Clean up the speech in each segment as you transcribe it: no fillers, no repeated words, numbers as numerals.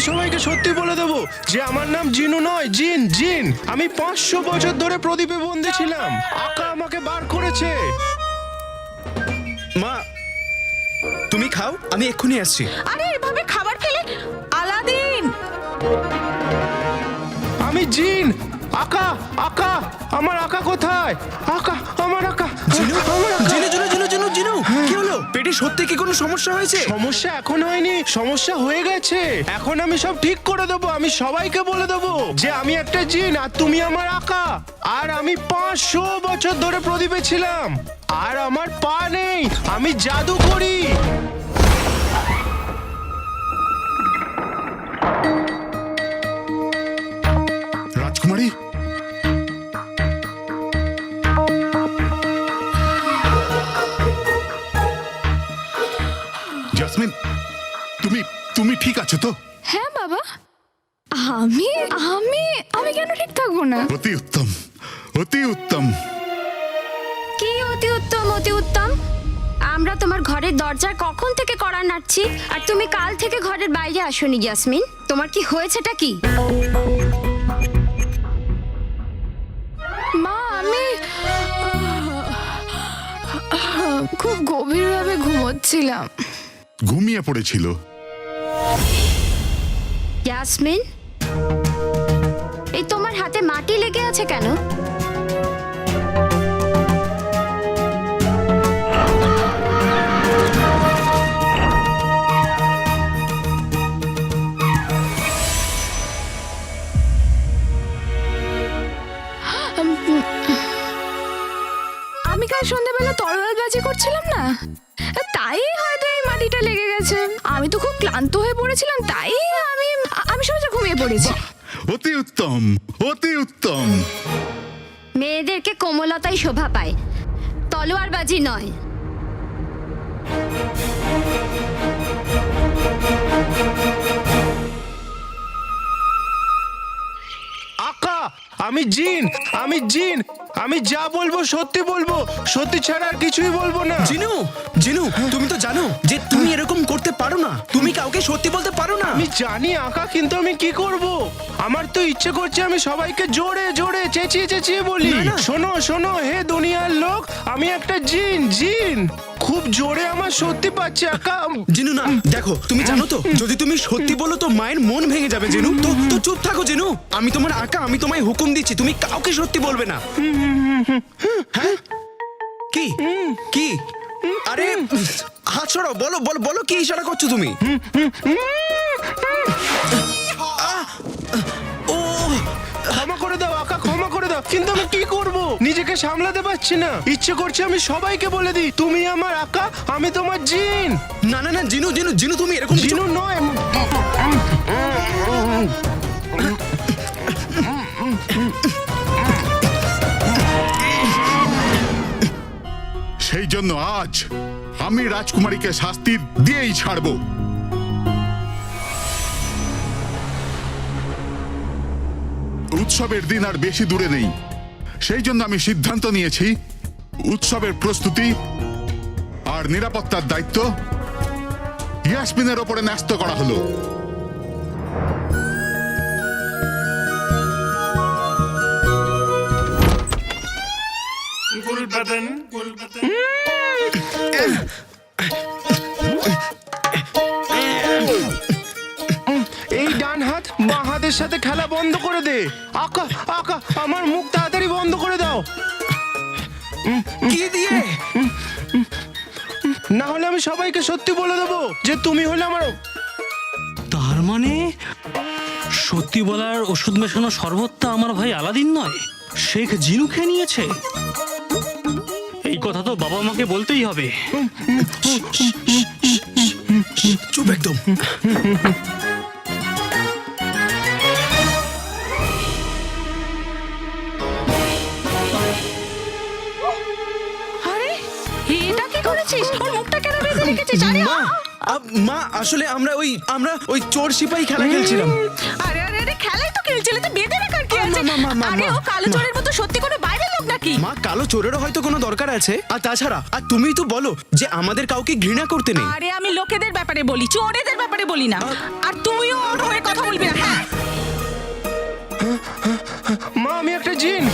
আমি সবাইকে সত্যি বলে দেবো যে আমার নাম জিনু নয়, জিন জিন। আমি 500 বছর ধরে প্রদীপে বন্দী ছিলাম। আকা আমাকে বার করেছে। মা তুমি খাও, আমি এক্ষুনি আসছি। আরে এভাবে খাবার খেলে আলাদিন। আমি জিন। আকা আকা আমার আকা কোথায়? আকা আমার আকা। জিনু আমার আকা। জিনু জিনু জিনু জিনু জিনু কি হলো? পেটে সত্যি কি কোনো সমস্যা হয়েছে? সমস্যা এখন হয়নি, সমস্যা হয়ে গেছে। এখন আমি সব ঠিক করে দেবো। আমি সবাইকে বলে দেবো যে আমি একটা জিন আর তুমি আমার আকা। আর আমি 500 বছর ধরে প্রদীপে ছিলাম। আর আমার পা নেই, আমি জাদু করি। রাজকুমারী, জাসমিন, তুমি তুমি ঠিক আছো তো? হ্যাঁ বাবা, আমি আমি আমি কেন ঠিক থাকবো না? অতি উত্তম, অতি উত্তম। কি অতি উত্তম অতি উত্তম? আমরা তোমার ঘরের দরজার কখন থেকে কড়া নাড়ছি আর তুমি কাল থেকে ঘরের বাইরে আসোনি। ইয়াসমিন, তোমার কি হয়েছেটা কি? মা, আমি খুব গভীরভাবে ঘুমোচ্ছিলাম। ঘুমিয়ে পড়েছিল। ইয়াসমিন, এই তোমার হাতে মাটি লেগে আছে কেন? আমি কাল সন্ধ্যাবেলা তরোয়ালবাজি করছিলাম না, তাই হয়তো এই মাটিটা লেগে গেছে। আমি তো খুব ক্লান্ত হয়ে পড়েছিলাম, তাই আমি আমি সোজা ঘুমিয়ে পড়েছি। অতি উত্তম, অতি উত্তম। মেয়েদেরকে কোমলতাই শোভা পায়, তলোয়ারবাজি নয়। আকা আমি জিন, আমি জিন। আমি যা বলবো সত্যি বলবো, সত্যি ছাড়া আর কিছুই বলবো না। জিনু জিনু তুমি তো জানো যে তুমি এরকম করতে পারো না। তুমি কাউকে সত্যি বলতে পারো না। আমি জানি আকা, কিন্তু আমি কি করব? আমার তো ইচ্ছে করছে আমি সবাইকে জোরে জোরে চেঁচিয়ে চেঁচিয়ে বলি, না, না। শোনো শোনো হে দুনিয়ার লোক, আমি একটা জিন জিন। খুব জোরে আমার সত্যি পাচ্ছে আকা। জিনু না, দেখো তুমি জানো তো যদি তুমি সত্যি বলো তো মায়ের মন ভেঙে যাবে। জিনু তো তো চুপ থাকো জিনু। আমি তোমার আকা, আমি তোমায় হুকুম দিচ্ছি তুমি কাউকে সত্যি বলবে না। হ্যাঁ কি কি? আরে হাত সরাও, বলো বলো বলো কি ইশারা করছো তুমি? ও ক্ষমা করে দাও আকা, ক্ষমা করে দাও। কিন্তু আমি কি করব? নিজেকে সামলাতে পারছি না। ইচ্ছে করছে আমি সবাইকে বলে দিই তুমি আমার আকা, আমি তোমার জিন। না না না জিনু জিনু জিনু তুমি এরকম কিছু- জিনু নয়। সেই জন্য আজ আমি রাজকুমারীকে শাস্তি দিয়েই ছাড়বো। উৎসবের দিন আর বেশি দূরে নেই। সেই জন্য আমি সিদ্ধান্ত নিয়েছি উৎসবের প্রস্তুতি আর নিরাপত্তার দায়িত্ব ইয়াসমিনের ওপরে ন্যস্ত করা হলো। এই ডান হাত বাঁ হাতের সাথে খেলা বন্ধ করে দে। আকা আকা আমার মুখ তাড়াতাড়ি বন্ধ করে দাও, কি দিয়ে? না হলে আমি সবাইকে সত্যি বলে দেবো যে তুমি হলে আমার। তার মানে সত্যি বলার ওষুধ মেশানো শরবতটা আমার ভাই আলাদিন নয়, শেখ জিনু খেয়ে নিয়েছে। এই কথা তো বাবা মাকে বলতেই হবে। চুপ একদম। আরে এটা কি করেছিস? ওর মুখটা কেন বেঁধে রেখেছিস? আরে মা মা আসলে আমরা ওই চোর সিপাহী খেলা খেলছিলাম। আরে আরে আরে খেলাই তো খেলছিলে, তো বেঁধে রাখার কি আছে? মা, মা, মা, মা, আরে মা, ও কালো চোরের মতো সত্যি কোনো বাইরের লোক নাকি? মা কালো চোরেরও হয়তো কোনো দরকার আছে। আর তাছাড়া আর তুমিই তো বলো যে আমাদের কাউকে ঘৃণা করতে নেই। আরে আমি লোকেদের ব্যাপারে বলি, চোরেদের ব্যাপারে বলি না। আর তুইও ওর হয়ে কথা বলবি না, হ্যাঁ? মা আমি একটা জিন,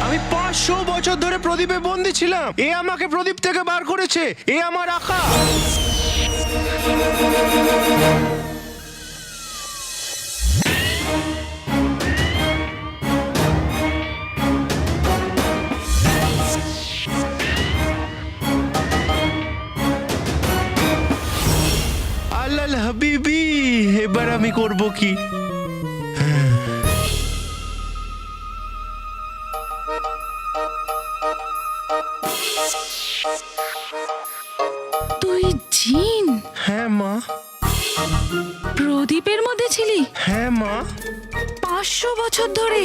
আমি 500 বছর ধরে প্রদীপে বন্দি ছিলাম। এ আমাকে প্রদীপ থেকে বার করেছে, এ আমার আকা। আল্লাহ হাবিবি, এবার আমি করব কি? তুই জিন হ্যাঁ মা, প্রদীপের মধ্যে ছিলি হ্যাঁ মা, 500 বছর ধরে?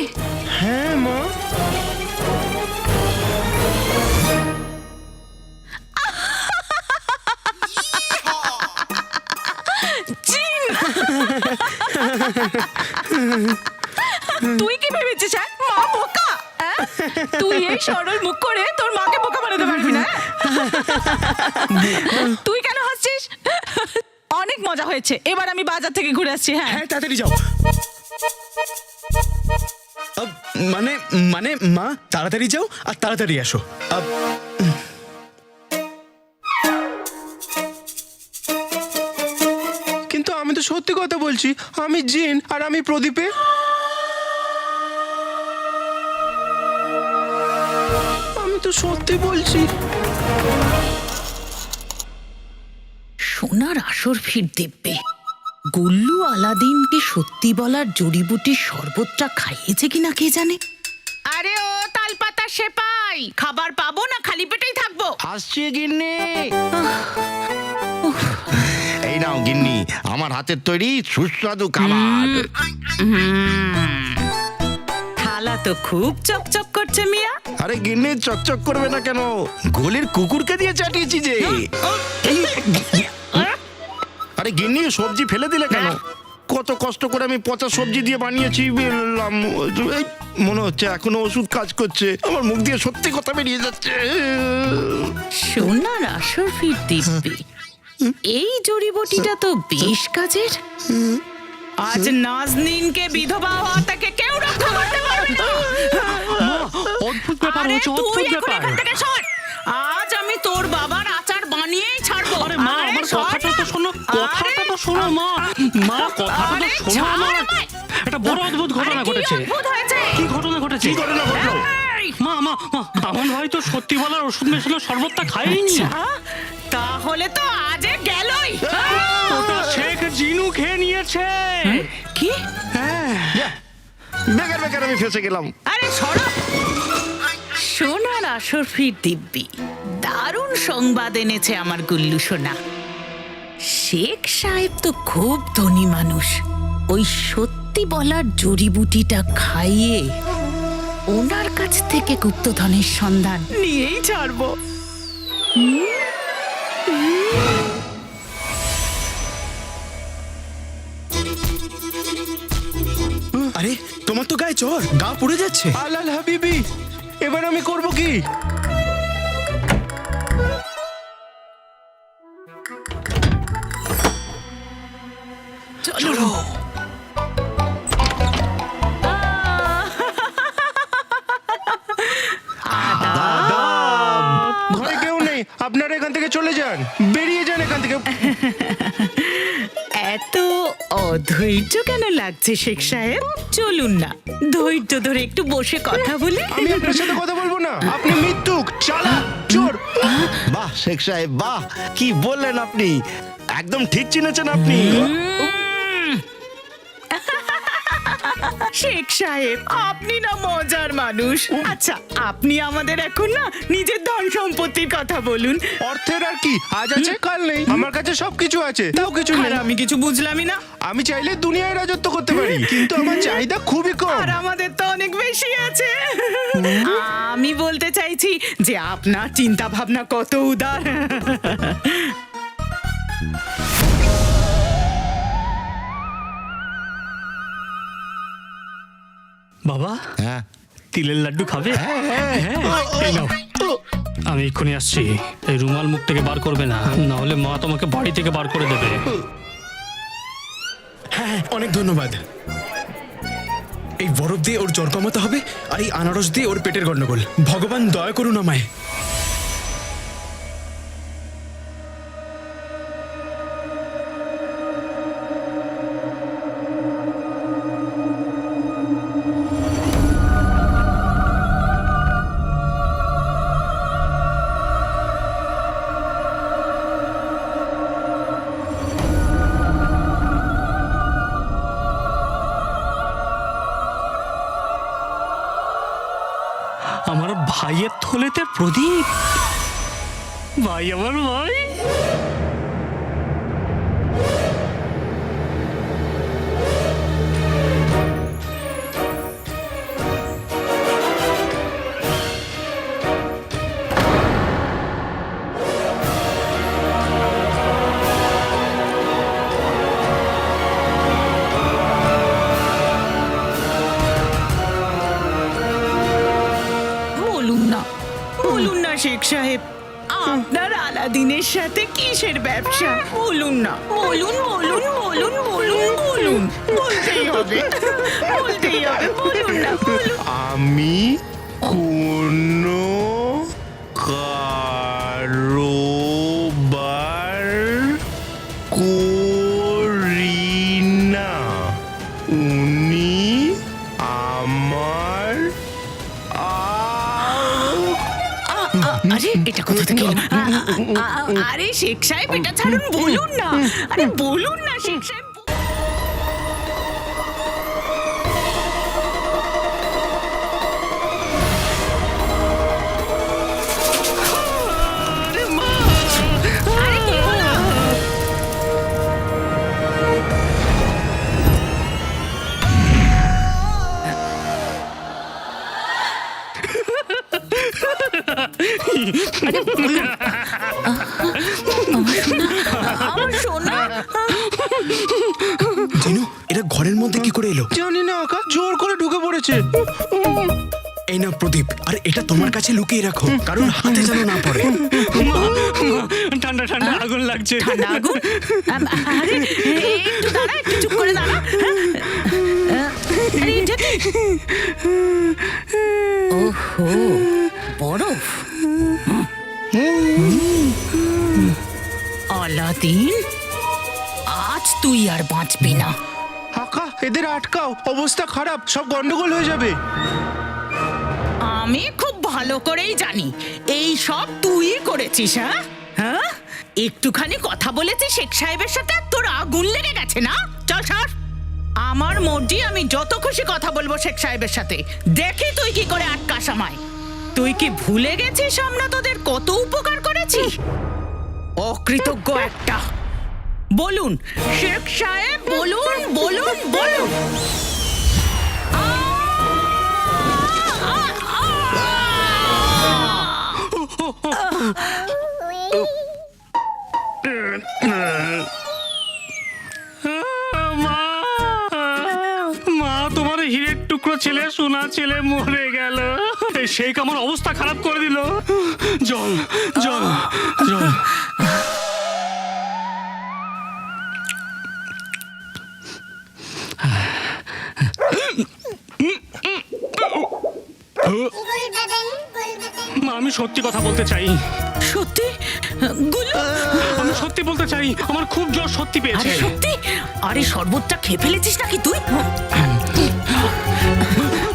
হ্যাঁ মা। তুই কি ভেবেছিস, হ্যাঁ? মা বোকা, হ্যাঁ? তুই এই সরল মুখ করে তোর মাকে বোকা বানাতে পারবি না? তুই কেন হাসছিস? অনেক মজা হয়েছে, এবার আমি বাজার থেকে ঘুরে আসছি। হ্যাঁ, হ্যাঁ তাড়াতাড়ি যাও। মানে মানে মা তাড়াতাড়ি যাও আর তাড়াতাড়ি আসো। কিন্তু আমি তো সত্যি কথা বলছি, আমি জিন আর আমি প্রদীপে। আমি তো সত্যি বলছি। সোনার আসর ফির দেববে। গুল্লু আলাদিনকে সত্যি বলার জড়িবুটির শরবতটা খাইয়েছে কিনা কে জানে। আরে ও তালপাতা সেপাই, খাবার পাবো না খালি পেটেই থাকবো? আসছি গিন্নি। এই নাও গিন্নি, আমার হাতের তৈরি সুস্বাদু খাবার। থালা তো খুব চকচক করছে মিয়া। আরে গিন্নি চকচক করবে না কেন, গলির কুকুরকে দিয়ে চাটিয়েছি যে। আরে গিন্নি সবজি ফেলে দিলে কেন? কত কষ্ট করে আমি পচা সবজি দিয়ে বানিয়েছি। এই মনে হচ্ছে এখনো ওষুধ কাজ করছে, আমার মুখ দিয়ে সত্যি কথা বেরিয়ে যাচ্ছে। সোনার আসর ফির দিব্যি, এই জড়িবুটিটা তো বেশ কাজের। আজ নাজনীনকে বিধবা হওয়া থেকে কেউ রক্ষা করতে পারবে না। অদ্ভুত ব্যাপার আরে হচ্ছে, তুই অদ্ভুত এখন ব্যাপার। এখান থেকে সর। আজ আমি তোর বাবার আচার বানিয়েই ছাড়বো। আরে মা, আরে আমার সর কথাটা না। তো শোনো, কথাটা তো শোনো মা। মা কথাটা তো আরে শোনো ছাড় আমার। আমায়। একটা বড় অদ্ভুত ঘটনা আরে কি ঘটেছে। অদ্ভুত হয়েছে? কি ঘটনা ঘটেছে? কি ঘটনা ঘটলো? এই, মা মা মা, আমার ভাই তো সত্যি বলার ওষুধ মেশানো শরবতটা খাইনি। তাহলে তো আজে গেলই। ওটা শেখ জিনু খেয়ে নিয়েছে। কি? বেকার বেকার আমি ফেসে গেলাম। আরে সরো। সোনার আসর ফির দিব্যি, দারুণ সংবাদ এনেছে আমার গুল্লু সোনা। শেখ সাহেব তো খুব ধনী মানুষ, ওই সত্যি বলার জড়িবুটিটা খাইয়ে ওনার কাছ থেকে গুপ্তধনের সন্ধান নিয়েই ছাড়বো। আরে তোমার তো গায়ে জ্বর, গা পুড়ে যাচ্ছে। আল্লাহ হাবিবি, এবার আমি করব কি? চলো। ঘরে কেউ নেই, আপনারা এখান থেকে চলে যান, বেরিয়ে যান এখান থেকে। এত অধৈর্য কেন লাগছে শেখ সাহেব? চলুন না, ধৈর্য ধরে একটু বসে কথা বলি। আমি আপনার সাথে কথা বলবো না, আপনি মৃত্যুক, চালাক, চোর। বাহ শেখ সাহেব বাহ, কি বললেন আপনি, একদম ঠিক চিনেছেন আপনি। শেখ সাহেব, আপনি না মজার মানুষ। আচ্ছা, আপনি আমাদের এখন না নিজের ধন সম্পত্তির কথা বলুন। অর্থের আর কি, আজ আছে কাল নেই। আমার কাছে সবকিছু আছে, তাও কিছু আর নেই। আমি কিছু বুঝলামই না। আমি চাইলে দুনিয়ায় রাজত্ব করতে পারি, কিন্তু আমার চাহিদা খুবই কম। আর আমাদের তো অনেক বেশি আছে। আমি বলতে চাইছি যে আপনার চিন্তা ভাবনা কত উদার। বাবা, হ্যাঁ তিলের লাড্ডু খাবে? এই নাও, আমি এক্ষুনি আসছি। এই রুমাল মুখ থেকে বার করবে না, না হলে মা তোমাকে বাড়ি থেকে বার করে দেবে। হ্যাঁ, অনেক ধন্যবাদ। এই বরফ দিয়ে ওর জ্বর কমাতে হবে, আর এই আনারস দিয়ে ওর পেটের গন্ডগোল। ভগবান দয়া করুন আমায়। আমার ভাইয়ের থলেতে প্রদীপ। ভাই, আমার ভাই। বলুন না শেখ সাহেব, আপনার আলাদিনের সাথে কিসের ব্যবসা? বলুন না, বলুন বলুন বলুন বলুন বলুন, বলতেই হবে, বলতেই হবে, বলুন না, বলুন। আমি কোনো কারোবার করি না। উনি আমার আরে এটা কোথা থেকে এলো? আরে শেখ সাহেব, এটা ছাড়ুন, বলুন না, আরে বলুন না শেখ সাহেব। আরে কি হলো? আমার সোনা, জিনু, এরা ঘরের মধ্যে কি করে এলো? জানি না আকা, জোর করে ঢুকে পড়েছে। এই না প্রদীপ, আর এটা তোমার কাছে লুকিয়ে রাখো, কারণ হাতে যেন না পড়ে। ঠান্ডা ঠান্ডা আগুন লাগছে। ঠান্ডা আগুন? আরে একটু দাঁড়া, একটু চুপ করে দাঁড়া। আরে এটা কি? ওহো, বরফ। আলাদিন, আজ তুই আর বাঁচবি না। আকা, এদের আটকাও, অবস্থা খারাপ, সব গন্ডগোল হয়ে যাবে। আমি খুব ভালো করেই জানি এই সব তুই করেছিস। হ্যাঁ হ্যাঁ, একটুখানি কথা বলেছি শেখ সাহেবের সাথে, তোর আগুন লেগে গেছে না? চল সর, আমার মর্জি, আমি যত খুশি কথা বলবো শেখ সাহেবের সাথে। দেখি তুই কি করে আটকাস আমায়। তুই কি ভুলে গেছিস আমরা তোদের কত উপকার করেছি? অকৃতজ্ঞ একটা। বলুন শেখ সাহেব, বলুন বলুন বলুন। মা, মা, তোমার হীরের টুকরো ছেলে, সোনা ছেলে মরে গেল। শেখ আমার অবস্থা খারাপ করে দিল। জল জল জল। মা, আমি সত্যি কথা বলতে চাই। সত্যি? গুলু, আমি সত্যি বলতে চাই, আমার খুব জ্বর সত্যি পেয়েছে। আরে সত্যি? আরে শরবতটা খেয়ে ফেলেছিস নাকি তুই?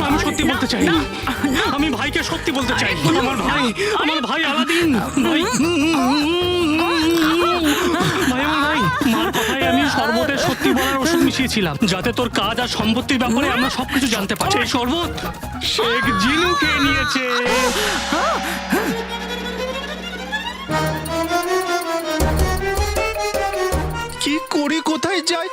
আমি সত্যি বলতে চাই, আমি ভাইকে সত্যি বলতে চাই। আমার ভাই আলাদিন, ভাই, ভাই, মার কথায় আমি শরবতে সত্যি বলার ওষুধ মিশিয়েছিলাম, যাতে তোর কাজ আর সম্পত্তির ব্যাপারে আমরা সবকিছু জানতে পারি। এই শরবত শেখ জিনু খেয়ে নিয়েছে। কি করি, কোথায় যাই?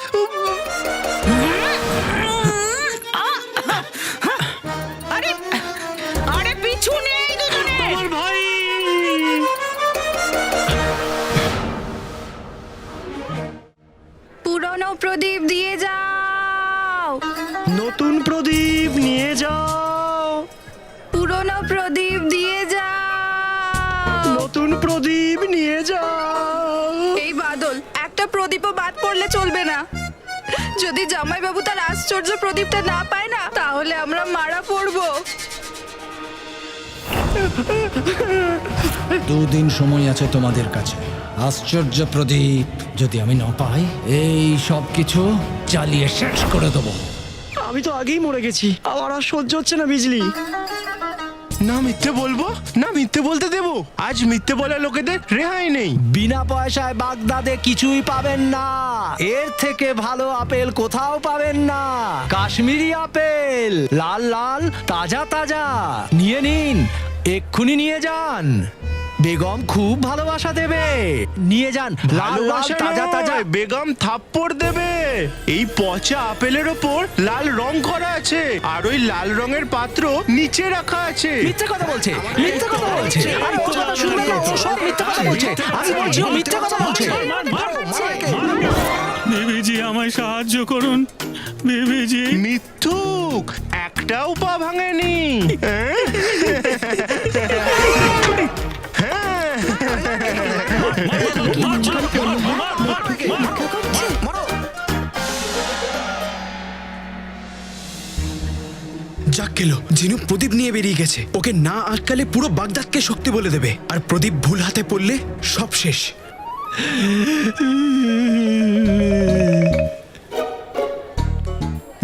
আরে আরে পিছু নেই দুজনে। আমার ভাই, পুরনো প্রদীপ দিয়ে যাও। নতুন প্রদীপ নিয়ে যাও। এই বাদল, একটা প্রদীপও বাদ পড়লে চলবে না। যদি জামাইবাবু তার আশ্চর্য প্রদীপটা না পায় না, তাহলে আমরা মারা পড়বো। 2 দিন সময় আছে তোমাদের কাছে। আশ্চর্য প্রদীপ যদি আমি না পাই, এই সব কিছু জ্বালিয়ে শেষ করে দেবো। আমি তো আগেই মরে গেছি, আমার আর সহ্য হচ্ছে না বিজলি। না মিথ্যে বলবো, না মিথ্যে বলতে দেবো। আজ মিথ্যে বলা লোকেদের রেহাই নেই। বিনা পয়সায় বাগদাদে কিছুই পাবেন না। এর থেকে ভালো আপেল কোথাও পাবেন না। কাশ্মীরি আপেল, লাল লাল, তাজা তাজা। নিয়ে নিন, এক্ষুনি নিয়ে যান। বেগম খুব ভালোবাসা দেবে। নিয়ে যান, লাল লাল, ভালোবাসা তাজা তাজা। নয়, বেগম থাপ্পড় দেবে। এই পচা আপেলের ওপর লাল রং করা আছে, আর ওই লাল রঙের পাত্র নিচে রাখা আছে। মিথ্যে কথা বলছে, মিথ্যে কথা বলছে। আরে ওর কথা শুনবেন না, ও সব মিথ্যে কথা বলছে। আমি বলছি ও মিথ্যে কথা বলছে। বেবিজি আমায় সাহায্য করুন, বেবিজি। মিথ্যুক, একটাও পা ভাঙেনি। হ্যাঁ? যাক গেল, জিনু প্রদীপ নিয়ে বেরিয়ে গেছে। ওকে না আটকালে পুরো বাগদাদকে শক্তি বলে দেবে, আর প্রদীপ ভুল হাতে পড়লে সব শেষ।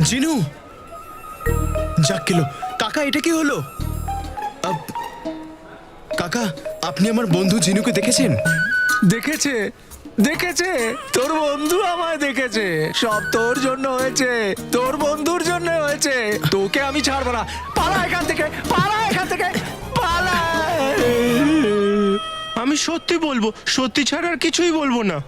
জিনু, যাক গেল। কাকা, এটা কি হলো? কাকা, আপনি আমার বন্ধু জিনুকে দেখেছেন? দেখেছে, দেখেছে, তোর বন্ধু আমায় দেখেছে। সব তোর জন্য হয়েছে, তোর বন্ধুর জন্য হয়েছে। তোকে আমি ছাড়বো না। পালা এখান থেকে, পালা এখান থেকে, পালা। আমি সত্যি বলবো, সত্যি ছাড়া আর কিছুই বলবো না।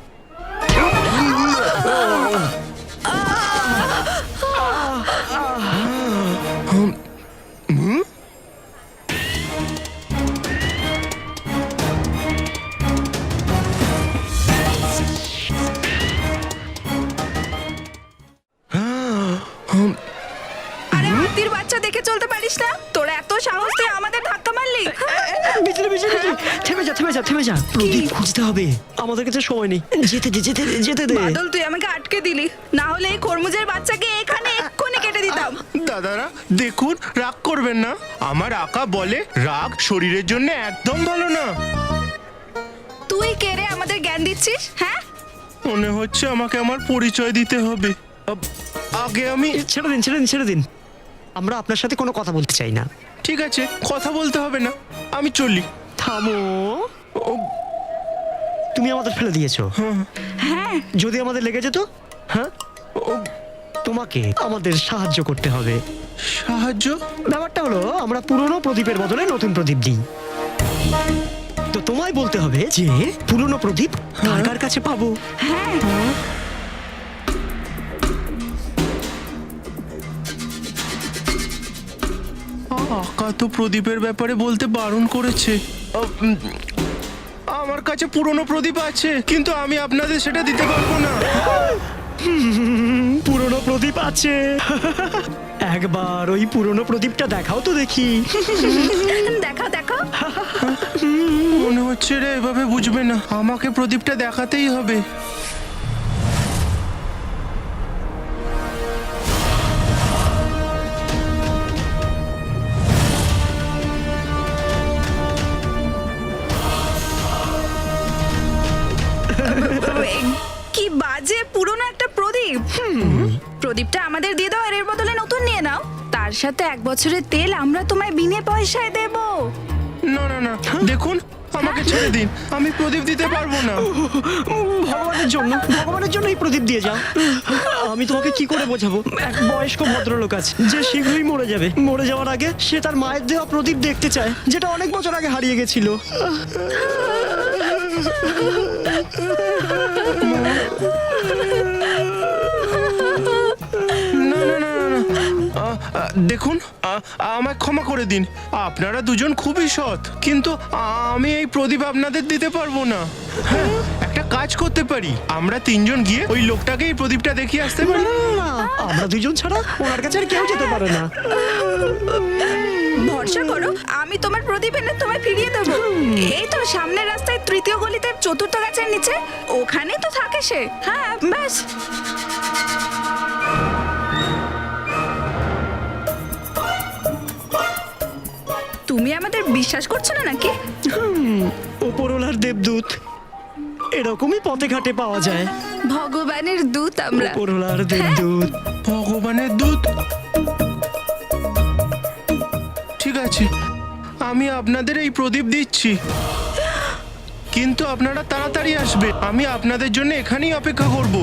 আরে হাতির বাচ্চা দেখে চলতে পারিস না? তোরা এত সাহস, তুই আমাদের ধাক্কা মারলি। বিজলি বিজলি বিজলি, থেমে যা থেমে যা থেমে যা। প্রদীপ খুঁজতে হবে, আমাদের কাছে সময় নেই। যেতে দে, যেতে দে, যেতে দে। বাদল, তুই আমাকে আটকে দিলি, না হলে এই খরমুজের বাচ্চাকে এখানে এক্ষুনি কেটে দিতাম। দাদারা দেখুন, রাগ করবেন না। আমার আকা বলে রাগ শরীরের জন্য একদম ভালো না। তুই কে রে আমাদের জ্ঞান দিচ্ছিস? হ্যাঁ, মনে হচ্ছে আমাকে আমার পরিচয় দিতে হবে। আগে আমি ছেড়ে দিন, ছেড়ে দিন, ছেড়ে দিন। আমরা আপনার সাথে কোনো কথা বলতে চাই না। ঠিক আছে, কথা বলতে হবে না, আমি চলি। থামো। তুমি আমাদের ফেলে দিয়েছো। হ্যাঁ। যদি আমাদের লেগে যেত, হ্যাঁ, তোমাকে আমাদের সাহায্য করতে হবে। সাহায্য? ব্যাপারটা হলো, আমরা পুরনো প্রদীপের বদলে নতুন প্রদীপ দিই। তো তোমায় বলতে হবে যে পুরনো প্রদীপ কার কার কাছে পাবো। হ্যাঁ, আকা তো প্রদীপের ব্যাপারে বলতে বারণ করেছে। আমার কাছে পুরনো প্রদীপ আছে, কিন্তু আমি আপনাদের সেটা দিতে পারবো না। পুরনো প্রদীপ আছে? একবার ওই পুরনো প্রদীপটা দেখাও তো দেখি। দেখা দেখা। মনে হচ্ছে রে এভাবে বুঝবে না, আমাকে প্রদীপটা দেখাতেই হবে। কি বাজে পুরনো একটা প্রদীপ। প্রদীপটা আমাদের দিয়ে দাও, আর এর বদলে নতুন নিয়ে নাও। তার সাথে 1 বছরের তেল আমরা তোমায় বিনে পয়সায় দেব। না না না, দেখুন, আমাকে ছেড়ে দিন, আমি প্রদীপ দিতে পারবো না। ভগবানের জন্য, ভগবানের জন্য এই প্রদীপ দিয়ে যাও। আমি তোমাকে কি করে বোঝাবো? এক বয়স্ক ভদ্রলোক আছে যে শীঘ্রই মরে যাবে। মরে যাওয়ার আগে সে তার মায়ের দেওয়া প্রদীপ দেখতে চায়, যেটা অনেক বছর আগে হারিয়ে গেছিল। না না না না, দেখুন, আমায় ক্ষমা করে দিন। আপনারা দুজন খুবই সৎ, কিন্তু আমি এই প্রদীপ আপনাদের দিতে পারবো না। হ্যাঁ, একটা কাজ করতে পারি, আমরা 3 জন গিয়ে ওই লোকটাকে এই প্রদীপটা দেখিয়ে আসতে পারি। না, আমরা দুজন ছাড়া ওনার কাছে আর কেউ যেতে পারে না। ভরসা করো, আমি তোমার প্রদীপ এনে তোমায় ফিরিয়ে দেবো। এই তো সামনের রাস্তায় তৃতীয় গলিতে চতুর্থ গাছের নিচে, ওখানেই তো থাকে সে। হ্যাঁ ব্যাস। তুমি আমাদের বিশ্বাস করছো না নাকি? ওপরওয়ালার দেবদূত এরকমই পথে ঘাটে পাওয়া যায়। ভগবানের দূত আমরা। ওপরওয়ালার দেবদূত। ভগবানের দূত। ঠিক আছে, আমি আপনাদের এই প্রদীপ দিচ্ছি, কিন্তু আপনারা তাড়াতাড়ি আসবে। আমি আপনাদের জন্য এখানেই অপেক্ষা করব।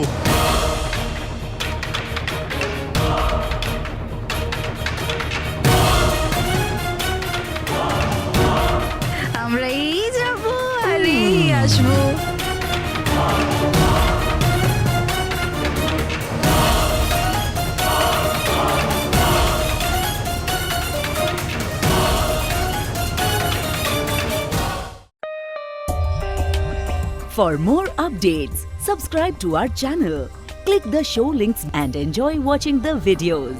আমরা এই যাব আর এই আসবো। For more updates, subscribe to our channel, click the show links and enjoy watching the videos.